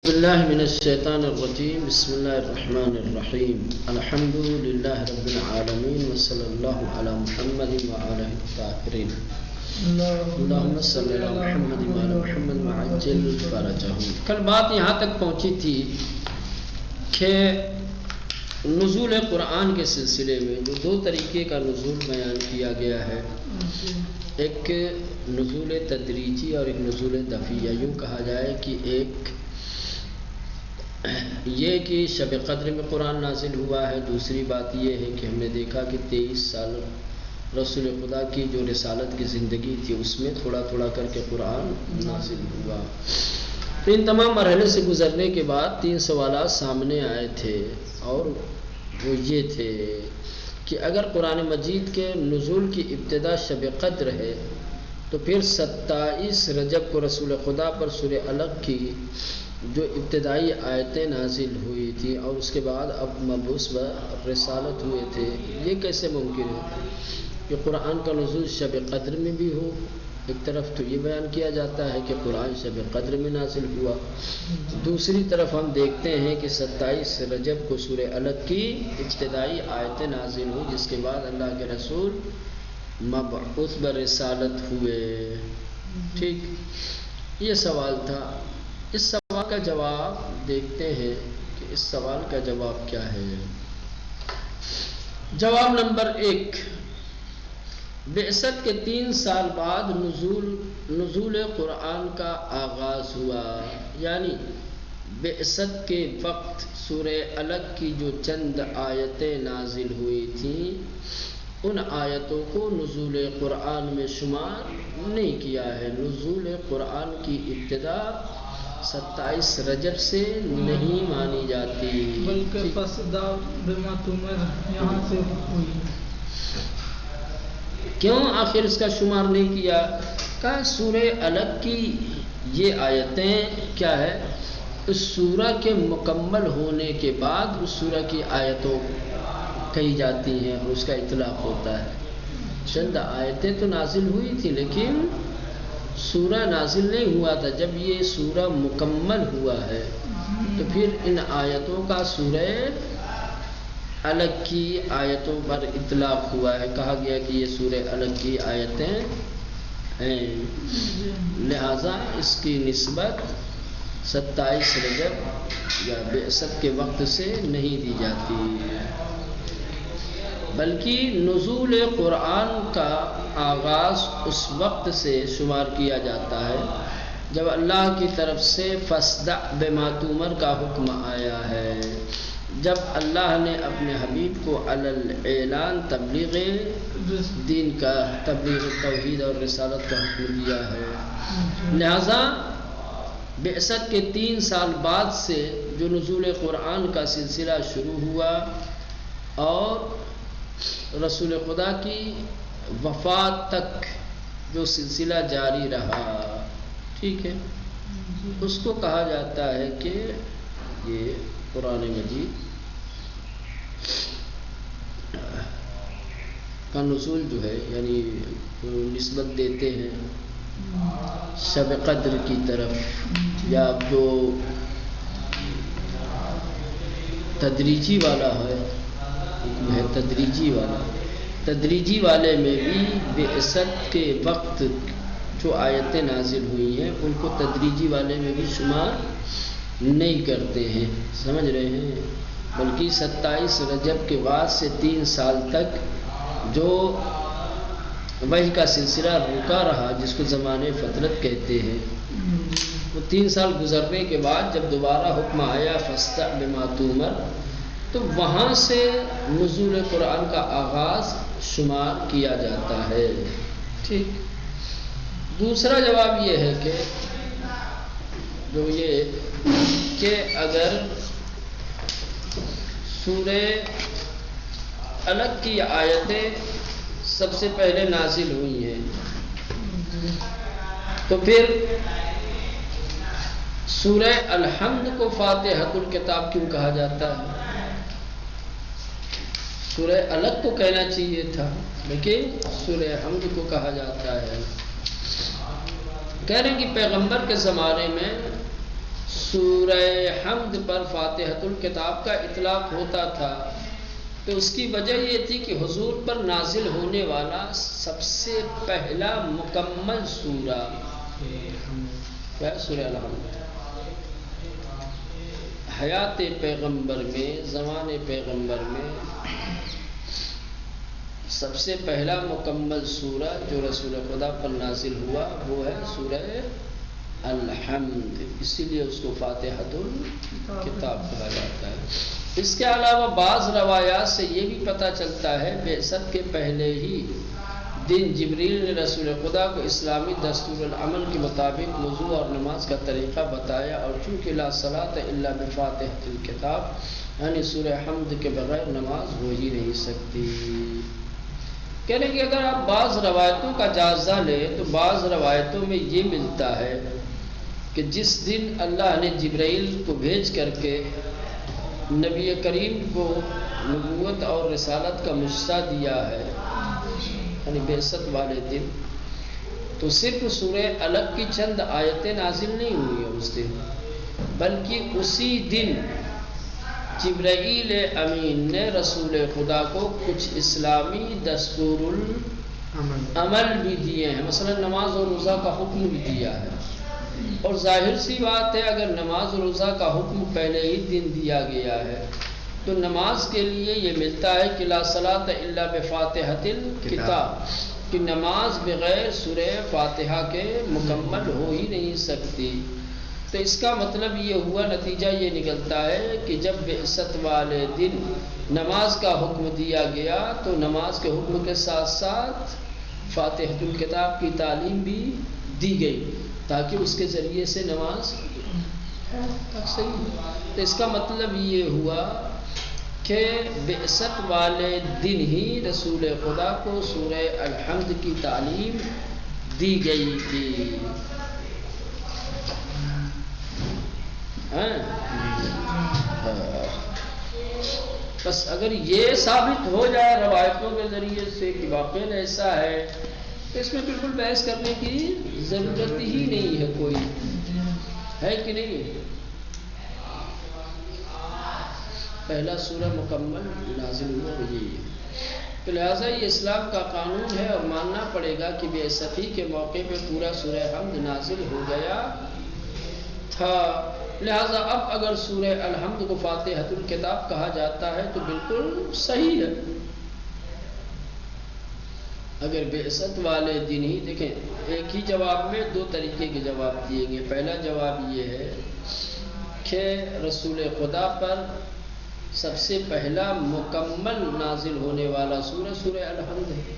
باللہ من الشیطان الرجیم بسم اللہ الرحمن الرحیم الحمد للہ رب العالمین وصلی اللہ علی محمد وآلہ الطاہرین اللہم صلی علی محمد وآلہ محمد وعجل فرجہم۔ کل بات یہاں تک پہنچی تھی کہ نزول قرآن کے سلسلے میں جو دو طریقے کا نزول بیان کیا گیا ہے، ایک نزول تدریجی اور ایک نزول دفعیہ۔ یوں کہا جائے کہ ایک یہ کہ شب قدر میں قرآن نازل ہوا ہے، دوسری بات یہ ہے کہ ہم نے دیکھا کہ 23 سال رسول خدا کی جو رسالت کی زندگی تھی اس میں تھوڑا تھوڑا کر کے قرآن نازل ہوا۔ تو ان تمام مرحلے سے گزرنے کے بعد 3 سوالات سامنے آئے تھے، اور وہ یہ تھے کہ اگر قرآن مجید کے نزول کی ابتدا شب قدر ہے تو پھر 27 رجب کو رسول خدا پر سورہ علق کی جو ابتدائی آیتیں نازل ہوئی تھی اور اس کے بعد اب مبعوث و رسالت ہوئے تھے، یہ کیسے ممکن ہے کہ قرآن کا نزول شب قدر میں بھی ہو؟ ایک طرف تو یہ بیان کیا جاتا ہے کہ قرآن شب قدر میں نازل ہوا، دوسری طرف ہم دیکھتے ہیں کہ 27 رجب کو سورہ علق کی ابتدائی آیتیں نازل ہوئی، جس کے بعد اللہ کے رسول مبعوث و رسالت ہوئے۔ ٹھیک، یہ سوال تھا۔ اس سوال کا جواب دیکھتے ہیں کہ اس سوال کا جواب کیا ہے۔ جواب نمبر 1، بعثت کے 3 سال بعد نزول قرآن کا آغاز ہوا، یعنی بعثت کے وقت سورہ علق کی جو چند آیتیں نازل ہوئی تھیں ان آیتوں کو نزول قرآن میں شمار نہیں کیا ہے۔ نزول قرآن کی ابتدا 27 رجب سے نہیں مانی جاتی، بلکہ فصدع بما تؤمر یہاں سے ہوئی۔ کیوں آخر اس کا شمار نہیں کیا؟ کہا سورہ علق کی یہ آیتیں کیا ہے، اس سورہ کے مکمل ہونے کے بعد اس سورہ کی آیتوں کہی جاتی ہیں اور اس کا اطلاق ہوتا ہے۔ چند آیتیں تو نازل ہوئی تھی لیکن سورہ نازل نہیں ہوا تھا۔ جب یہ سورہ مکمل ہوا ہے تو پھر ان آیتوں کا سورہ علق کی آیتوں پر اطلاق ہوا ہے، کہا گیا کہ یہ سورہ علق کی آیتیں ہیں، لہذا اس کی نسبت 27 رجب یا بعثت کے وقت سے نہیں دی جاتی، بلکہ نزول قرآن کا آغاز اس وقت سے شمار کیا جاتا ہے جب اللہ کی طرف سے فصدع بما تؤمر کا حکم آیا ہے، جب اللہ نے اپنے حبیب کو علی الاعلان تبلیغ دین کا، تبلیغ توحید اور رسالت کا حکم دیا ہے۔ لہذا بعثت کے 3 سال بعد سے جو نزول قرآن کا سلسلہ شروع ہوا اور رسول خدا کی وفات تک جو سلسلہ جاری رہا، ٹھیک ہے، اس کو کہا جاتا ہے کہ یہ قرآن مجید کا نزول جو ہے، یعنی نسبت دیتے ہیں شب قدر کی طرف، یا جو تدریجی والا ہے تدریجی والے میں بھی بعثت کے وقت جو آیتیں نازل ہوئی ہیں ان کو تدریجی والے میں بھی شمار نہیں کرتے ہیں، سمجھ رہے ہیں، بلکہ 27 رجب کے بعد سے 3 سال تک جو وحی کا سلسلہ رکا رہا، جس کو زمانے فترت کہتے ہیں، وہ 3 سال گزرنے کے بعد جب دوبارہ حکم آیا فصدع بما تؤمر، تو وہاں سے نزول قرآن کا آغاز شمار کیا جاتا ہے۔ ٹھیک، دوسرا جواب یہ ہے کہ جو یہ کہ اگر سورہ علق کی آیتیں سب سے پہلے نازل ہوئی ہیں تو پھر سورہ الحمد کو فاتحۃ الکتاب کیوں کہا جاتا ہے؟ سورہ علق کو کہنا چاہیے تھا لیکن سورہ حمد کو کہا جاتا ہے۔ کہہ رہے ہیں کہ پیغمبر کے زمانے میں سورہ حمد پر فاتحۃ الکتاب کا اطلاق ہوتا تھا، تو اس کی وجہ یہ تھی کہ حضور پر نازل ہونے والا سب سے پہلا مکمل سورہ کیا سورہ الحمد، حیات پیغمبر میں، زمان پیغمبر میں سب سے پہلا مکمل سورہ جو رسول خدا پر نازل ہوا وہ ہے سورہ الحمد، اسی لیے اس کو فاتحۃ الکتاب کہا جاتا ہے۔ اس کے علاوہ بعض روایات سے یہ بھی پتہ چلتا ہے بعثت کے پہلے ہی دن جبریل نے رسول خدا کو اسلامی دستور العمل کے مطابق وضو اور نماز کا طریقہ بتایا، اور چونکہ لا صلاۃ الا بفاتحۃ الکتاب یعنی سورہ حمد کے بغیر نماز ہو ہی نہیں سکتی۔ کہنے کہ اگر آپ بعض روایتوں کا جائزہ لیں تو بعض روایتوں میں یہ ملتا ہے کہ جس دن اللہ نے جبرائیل کو بھیج کر کے نبی کریم کو نبوت اور رسالت کا مجزہ دیا ہے، یعنی بعثت والے دن، تو صرف سورہ الگ کی چند آیتیں نازل نہیں ہوئی ہیں اس دن، بلکہ اسی دن جبرائیل امین نے رسول خدا کو کچھ اسلامی دستور العمل بھی دیے ہیں، مثلا نماز اور روزہ کا حکم بھی دیا ہے۔ اور ظاہر سی بات ہے اگر نماز اور روزہ کا حکم پہلے ہی دن دیا گیا ہے تو نماز کے لیے یہ ملتا ہے کہ لا صلاۃ الا بفاتحۃ الکتاب، کہ نماز بغیر سورہ فاتحہ کے مکمل ہو ہی نہیں سکتی۔ تو اس کا مطلب یہ ہوا، نتیجہ یہ نکلتا ہے کہ جب بعثت والے دن نماز کا حکم دیا گیا تو نماز کے حکم کے ساتھ ساتھ فاتحۃ الکتاب کی تعلیم بھی دی گئی تاکہ اس کے ذریعے سے نماز صحیح۔ تو اس کا مطلب یہ ہوا کہ بعثت والے دن ہی رسول خدا کو سورہ الحمد کی تعلیم دی گئی تھی۔ بس اگر یہ ثابت ہو جائے روایتوں کے ذریعے سے کہ واقعی ایسا ہے تو اس میں بالکل بحث کرنے کی ضرورت ہی نہیں ہے، کوئی ہے کہ نہیں۔ پہلا سورہ مکمل نازل ہوا وہ یہی ہے، تو لہٰذا یہ اسلام کا قانون ہے اور ماننا پڑے گا کہ بعثتی کے موقع پہ پورا سورہ حمد نازل ہو گیا تھا۔ لہٰذا اب اگر سورہ الحمد کو فاتحۃ الکتاب کہا جاتا ہے تو بالکل صحیح ہے۔ اگر بعثت والے دن ہی، دیکھیں ایک ہی جواب میں دو طریقے کے جواب دیے گئے۔ پہلا جواب یہ ہے کہ رسول خدا پر سب سے پہلا مکمل نازل ہونے والا سورہ الحمد ہے،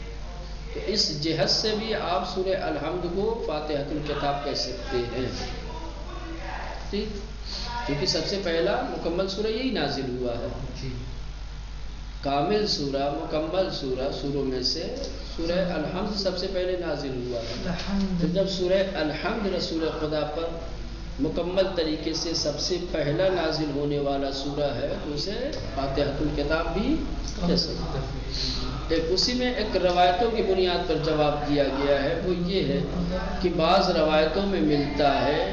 تو اس جہت سے بھی آپ سورہ الحمد کو فاتحۃ الکتاب کہہ سکتے ہیں، ٹھیک، کیونکہ سب سے پہلا مکمل سورہ یہی نازل ہوا ہے۔ کامل سورہ، مکمل سورہ، سوروں میں سے سورہ الحمد سب سے پہلے نازل ہوا ہے۔ تو جب سورہ الحمد رسول خدا پر مکمل طریقے سے سب سے پہلا نازل ہونے والا سورہ ہے تو اسے فاتحۃ الکتاب بھی کہہ سکتے ہیں۔ اسی میں ایک روایتوں کی بنیاد پر جواب دیا گیا ہے، وہ یہ ہے کہ بعض روایتوں میں ملتا ہے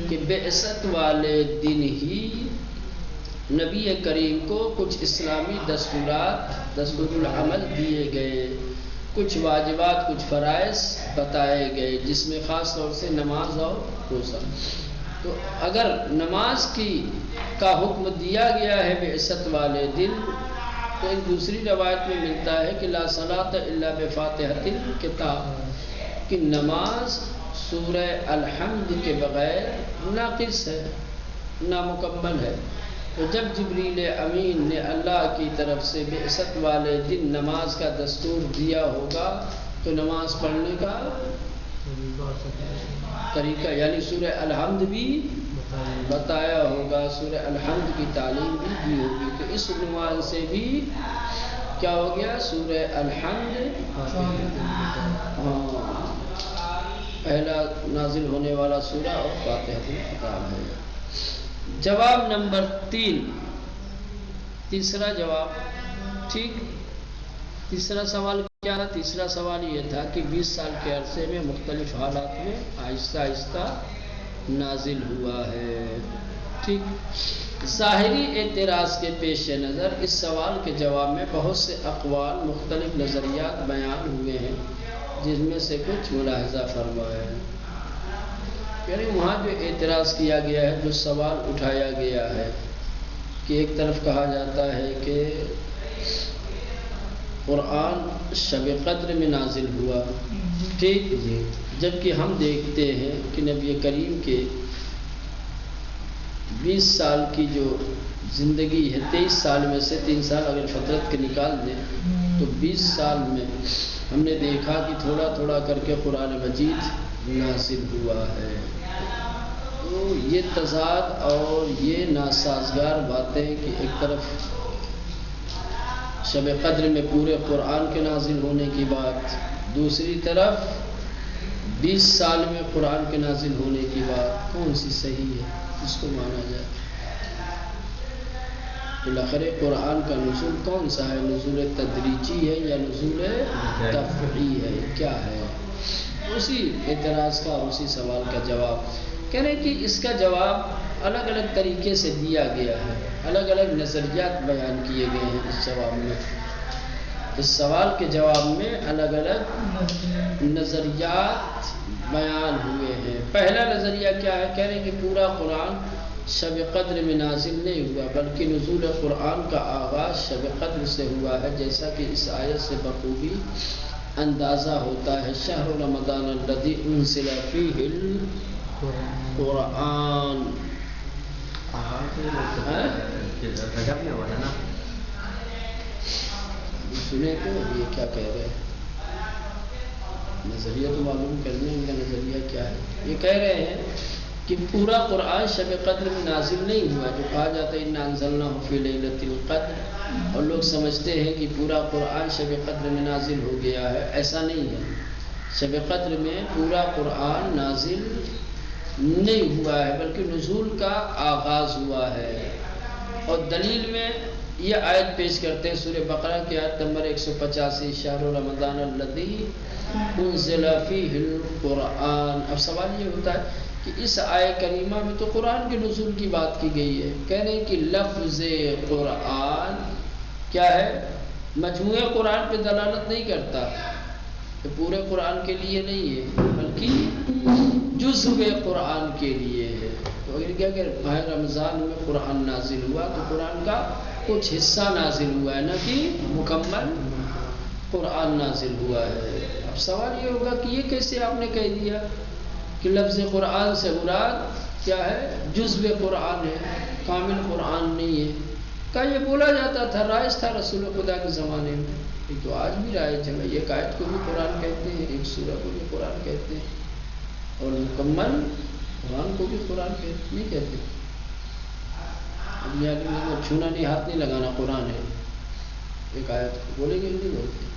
کہ بعثت والے دن ہی نبی کریم کو کچھ اسلامی دستور العمل دیے گئے، کچھ واجبات، کچھ فرائض بتائے گئے، جس میں خاص طور سے نماز اور روزہ۔ تو اگر نماز کا حکم دیا گیا ہے بعثت والے دن تو ایک دوسری روایت میں ملتا ہے کہ لا صلاۃ الا بفاتحۃ الکتاب، کہ نماز سورہ الحمد کے بغیر ناقص ہے، نامکمل ہے۔ تو جب جبریل امین نے اللہ کی طرف سے بعثت والے دن نماز کا دستور دیا ہوگا تو نماز پڑھنے کا طریقہ یعنی سورہ الحمد بھی بتایا ہوگا، سورہ الحمد کی تعلیم بھی دی ہوگی۔ تو اس عنوان سے بھی کیا ہو گیا، سورہ الحمد پہلا نازل ہونے والا سورہ اور فاتحۃ الکتاب ہے۔ جواب نمبر 3، تیسرا جواب، ٹھیک، تیسرا سوال کیا تھا؟ تیسرا سوال یہ تھا کہ 20 سال کے عرصے میں مختلف حالات میں آہستہ آہستہ نازل ہوا ہے. ٹھیک. ظاہری اعتراض کے پیش نظر اس سوال کے جواب میں بہت سے اقوال مختلف نظریات بیان ہوئے ہیں، جن میں سے کچھ ملاحظہ فرمایا ہے. یعنی وہاں جو اعتراض کیا گیا ہے، جو سوال اٹھایا گیا ہے کہ ایک طرف کہا جاتا ہے کہ قرآن شب قدر میں نازل ہوا، ٹھیک، جبکہ ہم دیکھتے ہیں کہ نبی کریم کے 20 سال کی جو زندگی ہے، 23 سال میں سے 3 سال اگر فطرت کے نکال دیں تو 20 سال میں ہم نے دیکھا کہ تھوڑا تھوڑا کر کے قرآن مجید نازل ہوا ہے. تو یہ تضاد اور یہ ناسازگار باتیں کہ ایک طرف شب قدر میں پورے قرآن کے نازل ہونے کی بات، دوسری طرف 20 سال میں قرآن کے نازل ہونے کی بات، کون سی صحیح ہے؟ اس کو مانا جائے. بالآخر قرآن کا نزول کون سا ہے؟ نزول تدریجی ہے یا نزول تفریعی ہے؟ کیا ہے؟ اسی اعتراض کا اور اسی سوال کا جواب کہہ رہے کہ اس کا جواب الگ الگ طریقے سے دیا گیا ہے، الگ الگ نظریات بیان کیے گئے ہیں اس جواب میں. اس سوال کے جواب میں الگ الگ نظریات بیان ہوئے ہیں. پہلا نظریہ کیا ہے؟ کہہ رہے ہیں کہ پورا قرآن شب قدر میں نازل نہیں ہوا، بلکہ نزول قرآن کا آغاز شب قدر سے ہوا ہے، جیسا کہ اس آیت سے بخوبی اندازہ ہوتا ہے. شہر رمضان الذی انزل فیہ القرآن. سنے تو یہ کیا کہہ رہے ہیں؟ نظریہ تو معلوم کرنے ان کا نظریہ کیا ہے. یہ کہہ رہے ہیں کہ پورا قرآن شب قدر میں نازل نہیں ہوا، جو کہا جاتا ہے انا انزلناہ فی لیلۃ القدر، اور لوگ سمجھتے ہیں کہ پورا قرآن شب قدر میں نازل ہو گیا ہے. ایسا نہیں ہے. شب قدر میں پورا قرآن نازل نہیں ہوا ہے، بلکہ نزول کا آغاز ہوا ہے. اور دلیل میں یہ آیت پیش کرتے ہیں سورہ بقرہ کی آیت نمبر 185، شہر رمضان الذی انزل فیہ القرآن. اب سوال یہ ہوتا ہے کہ اس آیت کریمہ میں تو قرآن کے نزول کی بات کی گئی ہے. کہہ رہے ہیں کہ لفظ قرآن کیا ہے؟ مجموعہ قرآن پہ دلالت نہیں کرتا، کہ پورے قرآن کے لیے نہیں ہے، بلکہ جزء قرآن کے لیے ہے. تو اگر کیا کہ ماہ رمضان میں قرآن نازل ہوا تو قرآن کا کچھ حصہ نازل ہوا ہے، نہ کہ مکمل قرآن نازل ہوا ہے. اب سوال یہ ہوگا کہ یہ کیسے آپ نے کہہ دیا کہ لفظ قرآن سے مراد کیا ہے؟ جزء قرآن ہے، کامل قرآن نہیں ہے. کہ یہ بولا جاتا تھا، رائج تھا رسول خدا کے زمانے میں. یہ تو آج بھی رائج ہے. ایک آیت کو بھی قرآن کہتے ہیں، ایک سورہ کو بھی قرآن کہتے ہیں، اور مکمل قرآن کو بھی قرآن نہیں کہتے. اب یہ چھونا نہیں، ہاتھ نہیں لگانا قرآن ہے. ایک آیت کو بولیں گے نہیں بولتے.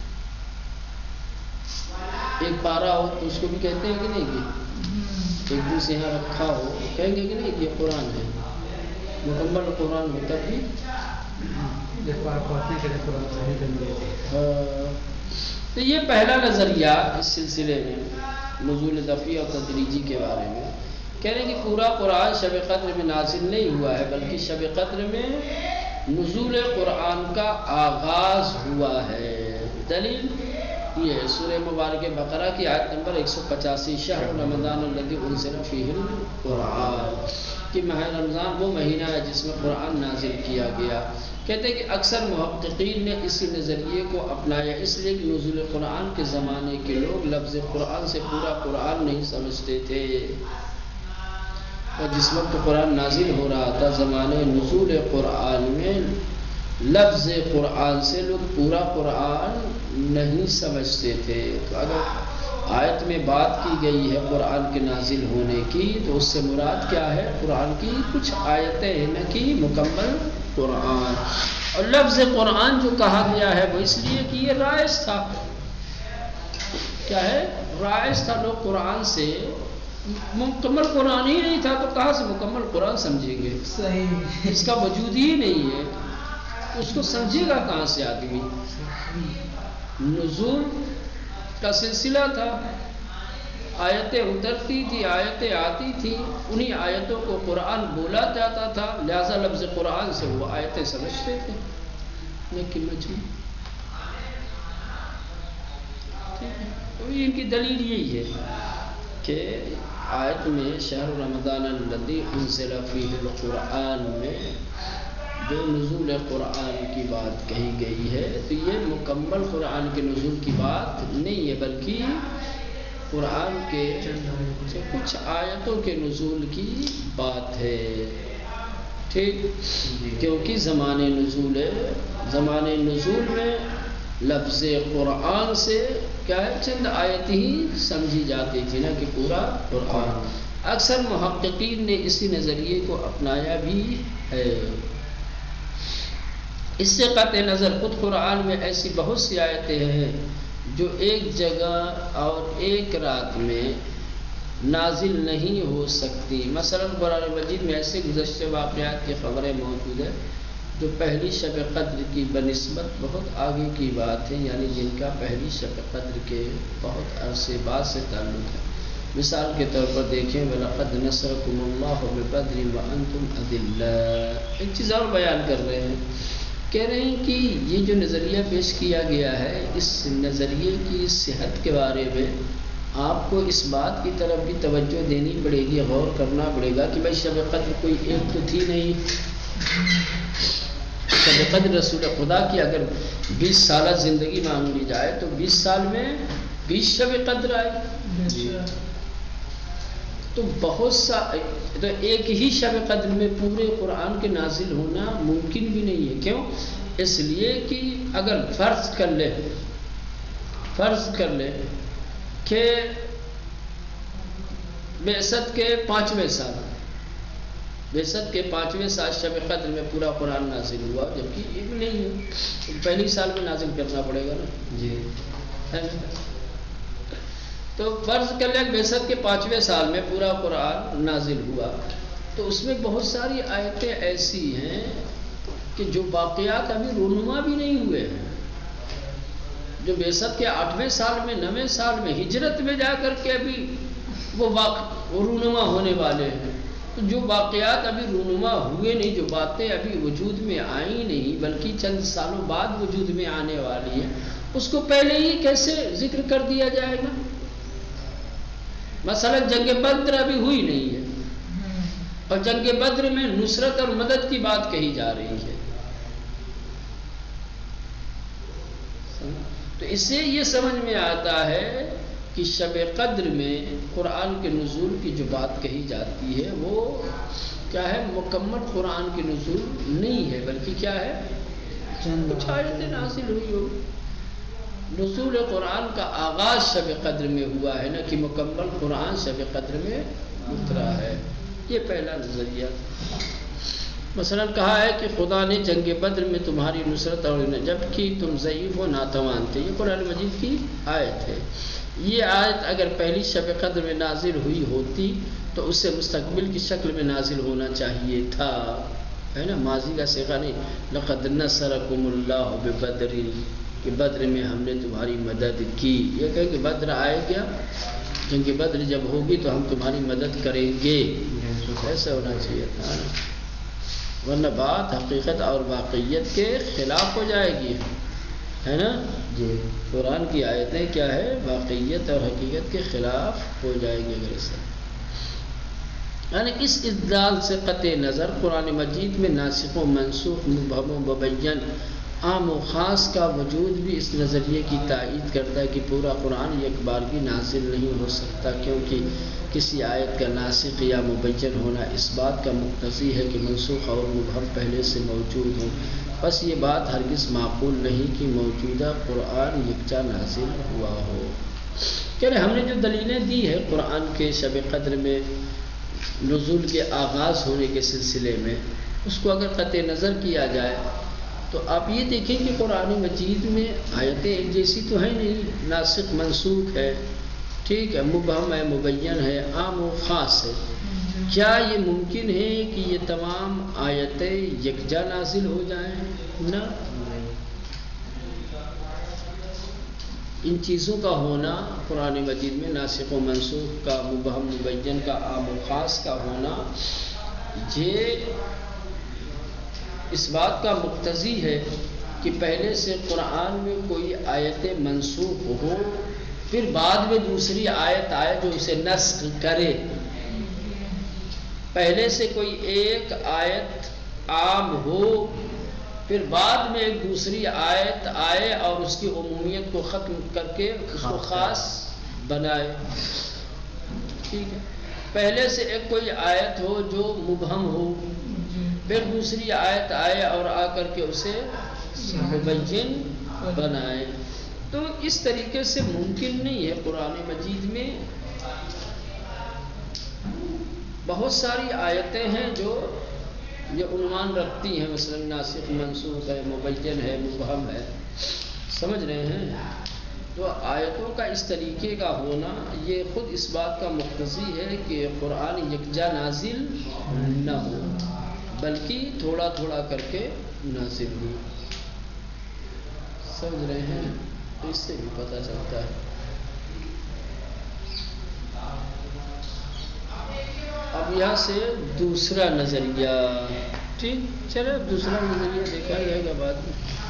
ایک پارا ہو تو اس کو بھی کہتے ہیں کہ نہیں، کہ ایک دن سے یہاں رکھا ہو کہیں گے کہ نہیں کہ یہ قرآن ہے. مکمل قرآن ہو تب بھی تو یہ پہلا نظریہ اس سلسلے میں نزول دفعی اور تدریجی کے بارے میں کہہ رہے ہیں کہ پورا قرآن شب قدر میں نازل نہیں ہوا ہے، بلکہ شب قدر میں نزول قرآن کا آغاز ہوا ہے. دلیل یہ سورہ مبارک بقرہ کی آیت نمبر 185، شہر رمضان الذی انزل فیہ القرآن، کہ ماہ رمضان وہ مہینہ ہے جس میں قرآن نازل کیا گیا. کہتے ہیں کہ اکثر محققین نے اسی نظریے کو اپنایا، اس لیے کہ نزول قرآن کے زمانے کے لوگ لفظ قرآن سے پورا قرآن نہیں سمجھتے تھے، اور جس وقت قرآن نازل ہو رہا تھا زمانے نزول قرآن میں لفظ قرآن سے لوگ پورا قرآن نہیں سمجھتے تھے. تو اگر آیت میں بات کی گئی ہے قرآن کے نازل ہونے کی تو اس سے مراد کیا ہے؟ قرآن کی کچھ آیتیں ہیں، نہ کہ مکمل قرآن. اور لفظ قرآن جو کہا گیا ہے وہ اس لیے کہ یہ رائج تھا. کیا ہے؟ رائج تھا. لوگ قرآن سے مکمل قرآن ہی نہیں تھا تو کہاں سے مکمل قرآن سمجھیں گے؟ صحیح، اس کا وجود ہی نہیں ہے، اس کو سمجھے گا کہاں سے آدمی؟ نزول کا سلسلہ تھا، آیتیں اترتی تھی، آیتیں آتی تھیں، انہی آیتوں کو قرآن بولا جاتا تھا، لہذا لفظ قرآن سے وہ آیتیں سمجھتے تھے، لیکن مجموع تو ان کی دلیل یہی ہے کہ آیت میں شہر رمضان الذی انزل فیہ القرآن میں جو نزول قرآن کی بات کہی گئی ہے تو یہ مکمل قرآن کے نزول کی بات نہیں ہے، بلکہ قرآن کے کچھ آیتوں کے نزول کی بات ہے، ٹھیک، کیونکہ زمانے نزول ہے، زمانے نزول میں لفظ قرآن سے کیا ہے چند آیت ہی سمجھی جاتی تھی نا کہ پورا قرآن۔ اکثر محققین نے اسی نظریے کو اپنایا بھی ہے۔ اس سے قطع نظر خود قرآن میں ایسی بہت سی آیتیں ہیں جو ایک جگہ اور ایک رات میں نازل نہیں ہو سکتی۔ مثلا قرآن مجید میں ایسے گزشتہ واقعات کی خبریں موجود ہیں جو پہلی شب قدر کی بنسبت بہت آگے کی بات ہے، یعنی جن کا پہلی شب قدر کے بہت عرصے بعد سے تعلق ہے۔ مثال کے طور پر دیکھیں وَلَقَدْ نَصَرَكُمُ اللَّهُ بِبَدْرٍ وَأَنْتُمْ أَذِلَّاء۔ ایک چیز اور بیان کر رہے ہیں، کہہ رہے ہیں کہ یہ جو نظریہ پیش کیا گیا ہے اس نظریے کی صحت کے بارے میں آپ کو اس بات کی طرف بھی توجہ دینی پڑے گی، غور کرنا پڑے گا کہ بھائی شب قدر کوئی ایک تو تھی نہیں، شب قدر رسول خدا کی اگر 20 سالہ زندگی مانگ لی جائے تو 20 سال میں 20 شب قدر آئی، تو بہت سا تو ایک ہی شب قدر میں پورے قرآن کے نازل ہونا ممکن بھی نہیں ہے۔ کیوں؟ اس لیے کہ اگر فرض کر لے کہ بعثت کے 5ویں سال شب قدر میں پورا قرآن نازل ہوا، جبکہ یہ بھی نہیں ہے، پہلی سال میں نازل کرنا پڑے گا نا جی۔ تو فرض کر لیں بعثت کے 5ویں سال میں پورا قرآن نازل ہوا، تو اس میں بہت ساری آیتیں ایسی ہیں کہ جو واقعات ابھی رونما بھی نہیں ہوئے ہیں، جو بعثت کے 8ویں سال میں 9ویں سال میں ہجرت میں جا کر کے ابھی وہ رونما ہونے والے ہیں، تو جو واقعات ابھی رونما ہوئے نہیں، جو باتیں ابھی وجود میں آئی نہیں بلکہ چند سالوں بعد وجود میں آنے والی ہیں، اس کو پہلے ہی کیسے ذکر کر دیا جائے گا؟ مثلا جنگ بدر ابھی ہوئی نہیں ہے اور جنگ بدر میں نصرت اور مدد کی بات کہی جا رہی ہے، تو اس سے یہ سمجھ میں آتا ہے کہ شب قدر میں قرآن کے نزول کی جو بات کہی جاتی ہے وہ کیا ہے، مکمل قرآن کے نزول نہیں ہے، بلکہ کیا ہے کچھ آیتیں نازل ہوئی ہو۔ نزول قرآن کا آغاز شب قدر میں ہوا ہے، نہ کہ مکمل قرآن شب قدر میں اترا ہے۔ یہ پہلا نظریہ۔ مثلا کہا ہے کہ خدا نے جنگ بدر میں تمہاری نصرت اور جبکہ تم ضعیف و ناتوان تھے، یہ قرآن مجید کی آیت ہے۔ یہ آیت اگر پہلی شب قدر میں نازل ہوئی ہوتی تو اس سے مستقبل کی شکل میں نازل ہونا چاہیے تھا، ہے نا، ماضی کا صیغہ نہیں۔ لقد نصرکم اللہ ببدر، کہ بدر میں ہم نے تمہاری مدد کی، یہ کہیں کہ بدر آئے گیا، جنگ بدر جب ہوگی تو ہم تمہاری مدد کریں گے، ایسا ہونا چاہیے تھا، ورنہ بات حقیقت اور واقعیت کے خلاف ہو جائے گی، ہے نا جی۔ قرآن کی آیتیں کیا ہے، واقعیت اور حقیقت کے خلاف ہو جائے گی اگر ایسا، یعنی اس استدلال سے قطع نظر قرآن مجید میں ناسخ و منسوخ، مبہم و مبین، عام و خاص کا وجود بھی اس نظریے کی تائید کرتا ہے کہ پورا قرآن ایک بارگی نازل نہیں ہو سکتا، کیونکہ کسی آیت کا ناسخ یا مبین ہونا اس بات کا مقتضی ہے کہ منسوخ اور مبہم پہلے سے موجود ہوں، بس یہ بات ہرگز معقول نہیں کہ موجودہ قرآن یکجا نازل ہوا ہو۔ کہہ رہے ہم نے جو دلیلیں دی ہے قرآن کے شب قدر میں نزول کے آغاز ہونے کے سلسلے میں، اس کو اگر قطع نظر کیا جائے تو آپ یہ دیکھیں کہ قرآن مجید میں آیتیں ایک جیسی تو ہیں نہیں، ناسخ منسوخ ہے، ٹھیک ہے، مبہم ہے، مبین ہے، عام و خاص ہے۔ کیا یہ ممکن ہے کہ یہ تمام آیتیں یکجا نازل ہو جائیں؟ نہ، ان چیزوں کا ہونا قرآن مجید میں ناسخ و منسوخ کا، مبہم مبین کا، عام و خاص کا ہونا، یہ اس بات کا مقتضی ہے کہ پہلے سے قرآن میں کوئی آیت منسوخ ہو، پھر بعد میں دوسری آیت آئے جو اسے نسخ کرے۔ پہلے سے کوئی ایک آیت عام ہو، پھر بعد میں ایک دوسری آیت آئے اور اس کی عمومیت کو ختم کر کے اس کو خاص بنائے۔ ٹھیک ہے، پہلے سے ایک کوئی آیت ہو جو مبہم ہو، پھر دوسری آیت آئے اور آ کر کے اسے مبین بنائے۔ تو اس طریقے سے ممکن نہیں ہے۔ قرآن مجید میں بہت ساری آیتیں ہیں جو یہ عنوان رکھتی ہیں، مثلا ناسخ منسوخ ہے، مبین ہے، مبہم ہے، سمجھ رہے ہیں؟ تو آیتوں کا اس طریقے کا ہونا یہ خود اس بات کا مقتضی ہے کہ قرآن یکجا نازل نہ ہو، بلکہ تھوڑا تھوڑا کر کے نازل ہو۔ سمجھ رہے ہیں؟ تو اس سے بھی پتہ چلتا ہے۔ اب یہاں سے دوسرا نظریہ، ٹھیک چلے، اب دوسرا نظریہ دیکھا جائے گا بعد میں۔